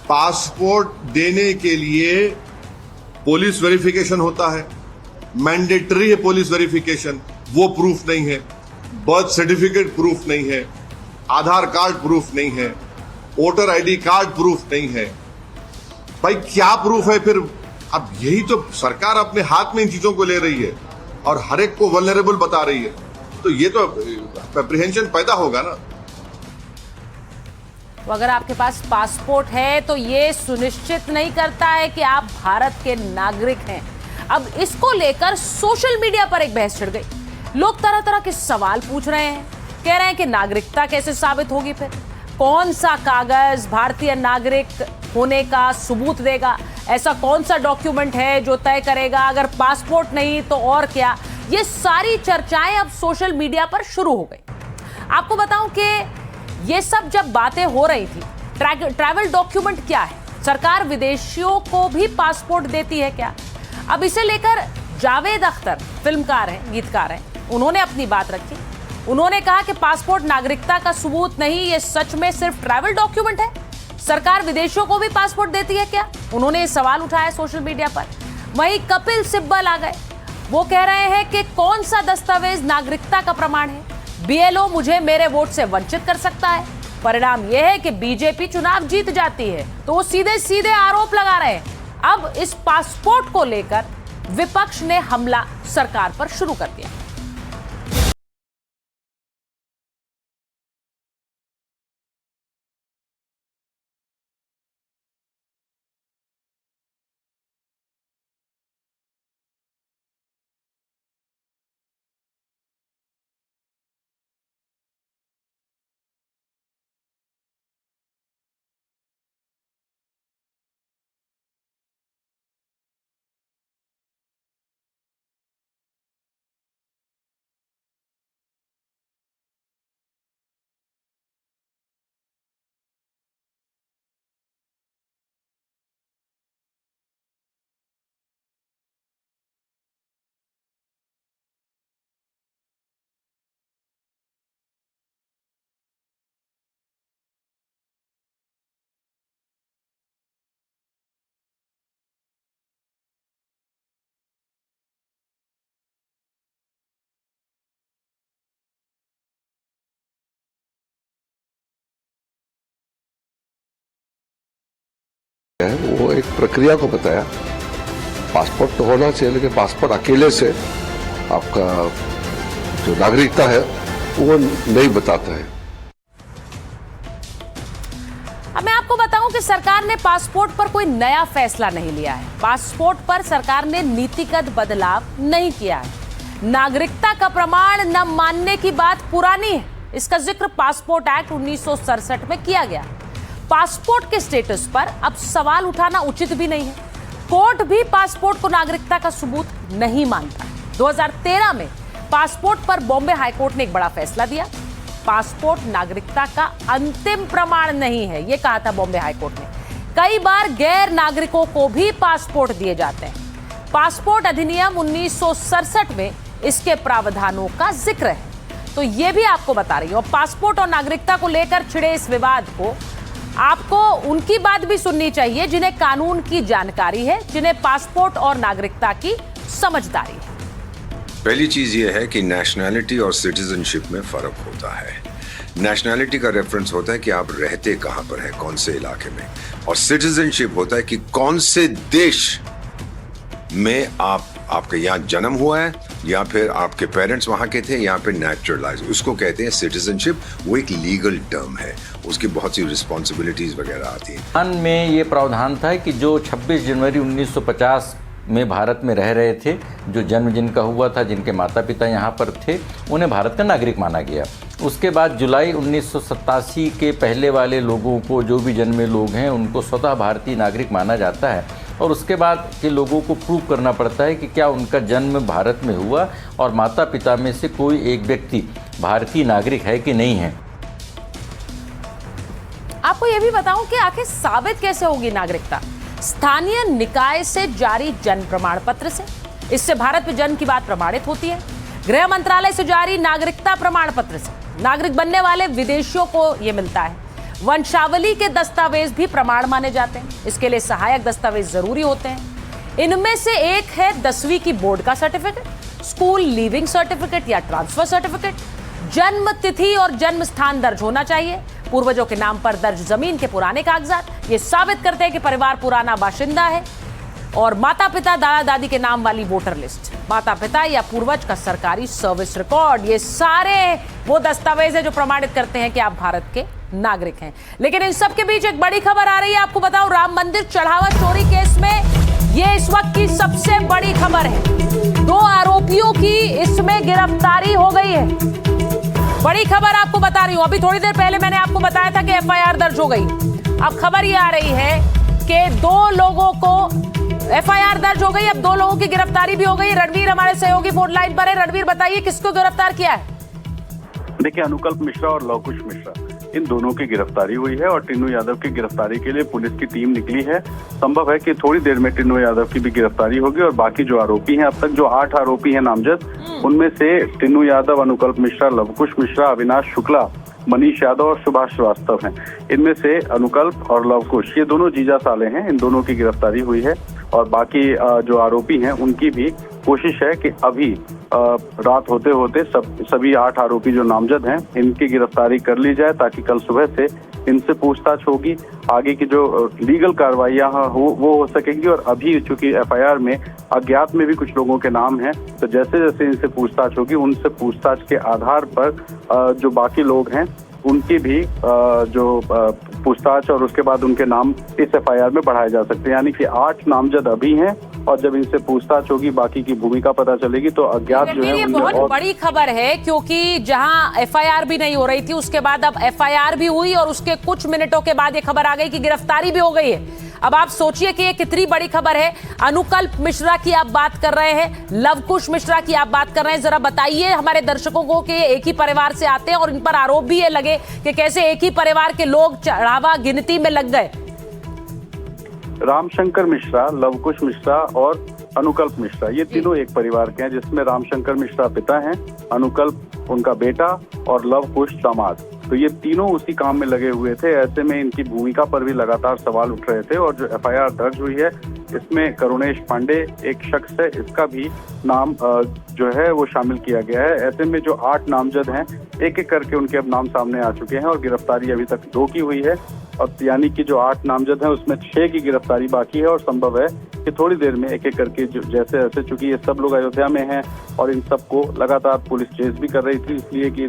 पासपोर्ट देने के लिए पुलिस वेरिफिकेशन होता है, मैंडेटरी है पुलिस वेरिफिकेशन, वो प्रूफ नहीं है। बर्थ सर्टिफिकेट प्रूफ नहीं है, आधार कार्ड प्रूफ नहीं है, वोटर आईडी कार्ड प्रूफ नहीं है। भाई क्या प्रूफ है फिर? अब यही तो सरकार अपने हाथ में इन चीजों को ले रही है और हर एक को वल्नरेबल बता रही है, तो ये तो एप्रीहेंशन पैदा होगा ना। तो अगर आपके पास पासपोर्ट है तो ये सुनिश्चित नहीं करता है कि आप भारत के नागरिक हैं। अब इसको लेकर सोशल मीडिया पर एक बहस छिड़ गई। लोग तरह तरह के सवाल पूछ रहे हैं, कह रहे हैं कि नागरिकता कैसे साबित होगी, फिर कौन सा कागज भारतीय नागरिक होने का सबूत देगा, ऐसा कौन सा डॉक्यूमेंट है जो तय करेगा, अगर पासपोर्ट नहीं तो और क्या। ये सारी चर्चाएं अब सोशल मीडिया पर शुरू हो गई। आपको बताऊं कि ये सब जब बातें हो रही थी, ट्रैवल डॉक्यूमेंट क्या है, सरकार विदेशियों को भी पासपोर्ट देती है क्या, अब इसे लेकर जावेद अख्तर फिल्मकार हैं, गीतकार हैं, उन्होंने अपनी बात रखी। उन्होंने कहा कि पासपोर्ट नागरिकता का सबूत नहीं, ये सच में सिर्फ ट्रैवल डॉक्यूमेंट है। सरकार विदेशियों को भी पासपोर्ट देती है क्या, उन्होंने ये सवाल उठाया सोशल मीडिया पर। वहीं कपिल सिब्बल आ गए, वो कह रहे हैं कि कौन सा दस्तावेज नागरिकता का प्रमाण है। बीएलओ मुझे मेरे वोट से वंचित कर सकता है। परिणाम यह है कि बीजेपी चुनाव जीत जाती है। तो वो सीधे सीधे आरोप लगा रहे हैं। अब इस पासपोर्ट को लेकर विपक्ष ने हमला सरकार पर शुरू कर दिया। वो एक प्रक्रिया को बताया। पासपोर्ट तो होना चाहिए, लेकिन पासपोर्ट अकेले से आपका जो नागरिकता है वो नहीं बताता है। अब मैं आपको बताऊं कि सरकार ने पासपोर्ट पर कोई नया फैसला नहीं लिया है। पासपोर्ट पर सरकार ने नीतिगत बदलाव नहीं किया है। नागरिकता का प्रमाण न मानने की बात पुरानी है। इसका जिक्र पासपोर्ट एक्ट 1967 में किया गया। पासपोर्ट के स्टेटस पर अब सवाल उठाना उचित भी नहीं है। कोर्ट भी पासपोर्ट को नागरिकता का सबूत नहीं मानता। 2013 में पासपोर्ट पर बॉम्बे हाईकोर्ट ने एक बड़ा फैसला दिया। पासपोर्ट नागरिकता का अंतिम प्रमाण नहीं है, यह कहा था बॉम्बे हाईकोर्ट ने। कई बार गैर नागरिकों को भी पासपोर्ट दिए जाते हैं। पासपोर्ट अधिनियम 1967 में इसके प्रावधानों का जिक्र है। तो यह भी आपको बता रही हूं। पासपोर्ट और नागरिकता को लेकर छिड़े इस विवाद को आपको उनकी बात भी सुननी चाहिए जिन्हें कानून की जानकारी है, जिन्हें पासपोर्ट और नागरिकता की समझदारी है। पहली चीज यह है कि नेशनैलिटी और सिटीजनशिप में फर्क होता है। नेशनैलिटी का रेफरेंस होता है कि आप रहते कहां पर हैं, कौन से इलाके में, और सिटीजनशिप होता है कि कौन से देश में आपका यहाँ जन्म हुआ है या फिर आपके पेरेंट्स वहां के थे, यहाँ पे नेचुरलाइज, उसको कहते हैं सिटीजनशिप। वो एक लीगल टर्म है, उसकी बहुत सी रिस्पॉन्सिबिलिटीज वगैरह आती हैं। में ये प्रावधान था कि जो 26 जनवरी 1950 में भारत में रह रहे थे, जो जन्म जिनका हुआ था, जिनके माता पिता यहाँ पर थे, उन्हें भारत का नागरिक माना गया। उसके बाद जुलाई 1987 के पहले वाले लोगों को, जो भी जन्मे लोग हैं, उनको स्वतः भारतीय नागरिक माना जाता है। और उसके बाद के लोगों को प्रूव करना पड़ता है कि क्या उनका जन्म भारत में हुआ और माता पिता में से कोई एक व्यक्ति भारतीय नागरिक है कि नहीं है। आपको यह भी बताऊं कि आखिर साबित कैसे होगी नागरिकता। स्थानीय निकाय से जारी जन्म प्रमाण पत्र से। इससे भारत में जन्म की बात प्रमाणित होती है। गृह मंत्रालय से जारी नागरिकता प्रमाण पत्र से नागरिक बनने वाले विदेशियों को यह मिलता है। वंशावली के दस्तावेज भी प्रमाण माने जाते हैं। इसके लिए सहायक दस्तावेज जरूरी होते हैं। इनमें से एक है 10वीं की बोर्ड का सर्टिफिकेट, स्कूल लीविंग सर्टिफिकेट या ट्रांसफर सर्टिफिकेट। जन्म तिथि और जन्म स्थान दर्ज होना चाहिए। पूर्वजों के नाम पर दर्ज जमीन के पुराने कागजात ये साबित करते हैं कि परिवार पुराना बाशिंदा है। और माता पिता दादा दादी के नाम वाली वोटर लिस्ट, माता पिता या पूर्वज का सरकारी सर्विस रिकॉर्ड, ये सारे वो दस्तावेज हैं जो प्रमाणित करते हैं कि आप भारत के नागरिक हैं। लेकिन इन सब के बीच एक बड़ी खबर आ रही है। आपको बताऊं, राम मंदिर चढ़ावा चोरी केस में ये इस वक्त की सबसे बड़ी खबर है। 2 आरोपियों की इसमें गिरफ्तारी हो गई है। बड़ी खबर आपको बता रही हूं। अभी थोड़ी देर पहले मैंने आपको बताया था कि एफआईआर दर्ज हो गई। अब खबर ये आ रही है कि 2 लोगों को एफआईआर दर्ज हो गई। अब 2 लोगों की गिरफ्तारी भी हो गई। रणवीर हमारे सहयोगी फोन लाइन पर है। रणवीर, बताइए किसको गिरफ्तार किया है? देखिए, अनुकल्प मिश्रा और लवकुश मिश्रा, इन दोनों की गिरफ्तारी हुई है और टिन्नू यादव की गिरफ्तारी के लिए पुलिस की टीम निकली है। संभव है कि थोड़ी देर में टिन्नू यादव की भी गिरफ्तारी होगी और बाकी जो आरोपी हैं, अब तक जो 8 आरोपी हैं नामजद, उनमें से टिन्नू यादव, अनुकल्प मिश्रा, लवकुश मिश्रा, अविनाश शुक्ला मनीष यादव और सुभाष श्रीवास्तव हैं। इनमें से अनुकल्प और लवकुश ये दोनों जीजा साले हैं, इन दोनों की गिरफ्तारी हुई है और बाकी जो आरोपी हैं उनकी भी कोशिश है कि अभी रात होते होते सभी 8 आरोपी जो नामजद हैं इनकी गिरफ्तारी कर ली जाए, ताकि कल सुबह से इनसे पूछताछ होगी, आगे की जो लीगल कार्रवाइयाँ वो हो सकेंगी। और अभी चूंकि एफआईआर में अज्ञात में भी कुछ लोगों के नाम हैं, तो जैसे जैसे इनसे पूछताछ होगी उनसे पूछताछ के आधार पर जो बाकी लोग हैं उनकी भी जो पूछताछ और उसके बाद उनके नाम इस एफआईआर में बढ़ाए जा सकते हैं। यानी कि 8 नामजद अभी हैं और जब इनसे पूछताछ होगी बाकी की भूमिका पता चलेगी तो अज्ञात जो है। ये बहुत बड़ी खबर है, क्योंकि जहां एफआईआर भी नहीं हो रही थी उसके बाद अब एफआईआर भी हुई और उसके कुछ मिनटों के बाद ये खबर आ गई कि गिरफ्तारी भी हो गई है। अब आप सोचिए कि ये कितनी बड़ी खबर है। अनुकल्प मिश्रा की आप बात कर रहे हैं, लवकुश मिश्रा की आप बात कर रहे हैं, जरा बताइए हमारे दर्शकों को कि एक ही परिवार से आते हैं और इन पर आरोप भी ये लगे कि कैसे एक ही परिवार के लोग चढ़ावा गिनती में लग गए। रामशंकर मिश्रा, लवकुश मिश्रा और अनुकल्प मिश्रा ये तीनों एक परिवार के हैं, जिसमें रामशंकर मिश्रा पिता हैं, अनुकल्प उनका बेटा और लवकुश दामाद। तो ये तीनों उसी काम में लगे हुए थे। ऐसे में इनकी भूमिका पर भी लगातार सवाल उठ रहे थे और जो एफआईआर दर्ज हुई है इसमें करुणेश पांडे एक शख्स है, इसका भी नाम जो है वो शामिल किया गया है। ऐसे में जो 8 नामजद हैं एक एक करके उनके अब नाम सामने आ चुके हैं और गिरफ्तारी अभी तक 2 की हुई है, और यानी कि जो 8 नामजद हैं उसमें 6 की गिरफ्तारी बाकी है। और संभव है कि थोड़ी देर में एक एक करके जैसे जैसे चूंकि ये सब लोग अयोध्या में हैं और इन सबको लगातार पुलिस चेस भी कर रही थी, इसलिए कि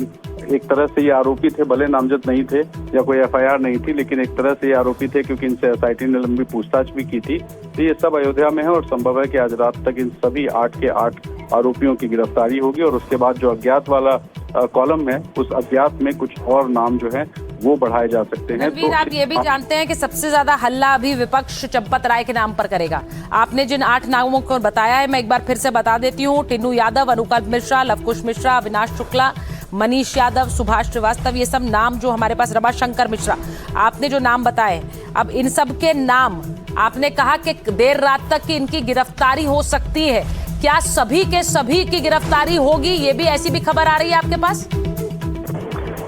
एक तरह से ये आरोपी थे, भले नामजद नहीं थे या कोई एफआईआर नहीं थी, लेकिन एक तरह से ये आरोपी थे क्योंकि इनसे एसआईटी ने लंबी पूछताछ भी की थी। तो ये सब अयोध्या में है और संभव है कि आज रात तक इन सभी 8 के 8 आरोपियों की गिरफ्तारी होगी और उसके बाद जो अज्ञात वाला कॉलम है उस अज्ञात में कुछ और नाम जो है वो बढ़ाए जा सकते हैं। तो आप ये भी जानते हैं कि सबसे ज्यादा हल्ला अभी विपक्ष चंपत राय के नाम पर करेगा। आपने जिन 8 नामों को बताया है मैं एक बार फिर से बता देती हूँ। टिन्नू यादव, अनुकल्प मिश्रा, लवकुश मिश्रा, अविनाश शुक्ला, मनीष यादव, सुभाष श्रीवास्तव, ये सब नाम जो हमारे पास, रमाशंकर मिश्रा, आपने जो नाम बताए, अब इन सब के नाम आपने कहा कि देर रात तक की इनकी गिरफ्तारी हो सकती है। क्या सभी के सभी की गिरफ्तारी होगी? ये भी ऐसी भी खबर आ रही है आपके पास?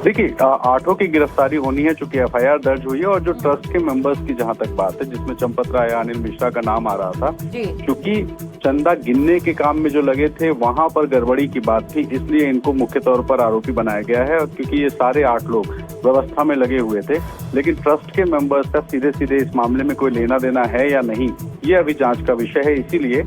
देखिए 8 की गिरफ्तारी होनी है चूंकि एफआईआर दर्ज हुई है और जो ट्रस्ट के मेंबर्स की जहां तक बात है जिसमें चंपत राय, अनिल मिश्रा का नाम आ रहा था, क्योंकि चंदा गिनने के काम में जो लगे थे वहां पर गड़बड़ी की बात थी, इसलिए इनको मुख्य तौर पर आरोपी बनाया गया है। और क्योंकि ये सारे 8 लोग व्यवस्था में लगे हुए थे, लेकिन ट्रस्ट के मेंबर्स का सीधे सीधे इस मामले में कोई लेना देना है या नहीं, ये अभी जांच का विषय है। इसीलिए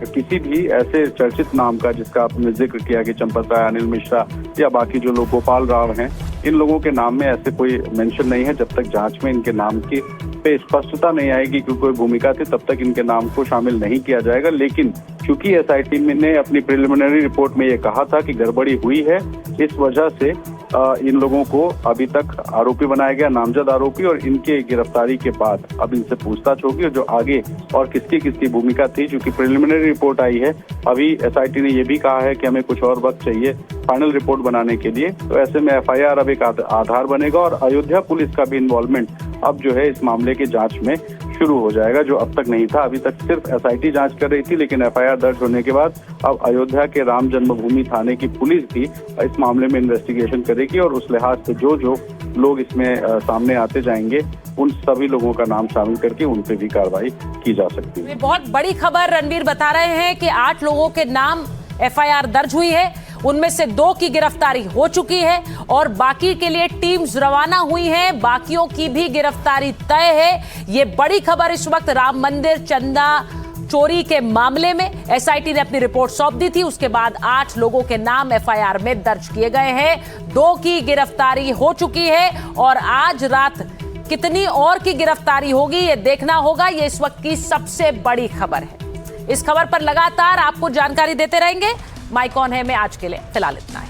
किसी भी ऐसे चर्चित नाम का जिसका आपने जिक्र किया कि चंपत राय, अनिल मिश्रा या बाकी जो लोग, गोपाल राव हैं, इन लोगों के नाम में ऐसे कोई मेंशन नहीं है। जब तक जांच में इनके नाम की पे स्पष्टता नहीं आएगी कि कोई भूमिका थी, तब तक इनके नाम को शामिल नहीं किया जाएगा। लेकिन क्योंकि एसआईटी ने अपनी प्रिलिमिनरी रिपोर्ट में ये कहा था कि गड़बड़ी हुई है, इस वजह से इन लोगों को अभी तक आरोपी बनाया गया, नामजद आरोपी, और इनके गिरफ्तारी के बाद अब इनसे पूछताछ होगी और जो आगे और किसकी किसकी भूमिका थी, क्योंकि प्रिलिमिनरी रिपोर्ट आई है, अभी एसआईटी ने ये भी कहा है कि हमें कुछ और वक्त चाहिए फाइनल रिपोर्ट बनाने के लिए। तो ऐसे में एफआईआर अब एक आधार बनेगा और अयोध्या पुलिस का भी इन्वॉल्वमेंट अब जो है इस मामले की जांच में शुरू हो जाएगा, जो अब तक नहीं था। अभी तक सिर्फ एसआईटी जांच कर रही थी, लेकिन एफआईआर दर्ज होने के बाद अब अयोध्या के राम जन्मभूमि थाने की पुलिस भी इस मामले में इन्वेस्टिगेशन करेगी और उस लिहाज से जो जो लोग इसमें सामने आते जाएंगे उन सभी लोगों का नाम शामिल करके उन पे भी कार्रवाई की जा सकती है। बहुत बड़ी खबर रणवीर बता रहे हैं कि 8 लोगों के नाम एफआईआर दर्ज हुई है, उनमें से 2 की गिरफ्तारी हो चुकी है और बाकी के लिए टीम्स रवाना हुई हैं, बाकियों की भी गिरफ्तारी तय है। ये बड़ी खबर इस वक्त राम मंदिर चंदा चोरी के मामले में एसआईटी ने अपनी रिपोर्ट सौंप दी थी, उसके बाद 8 लोगों के नाम एफआईआर में दर्ज किए गए हैं, 2 की गिरफ्तारी हो चुकी है और आज रात कितनी और की गिरफ्तारी होगी ये देखना होगा। ये इस वक्त की सबसे बड़ी खबर है। इस खबर पर लगातार आपको जानकारी देते रहेंगे। माइक ऑन है में आज के लिए फिलहाल इतना है।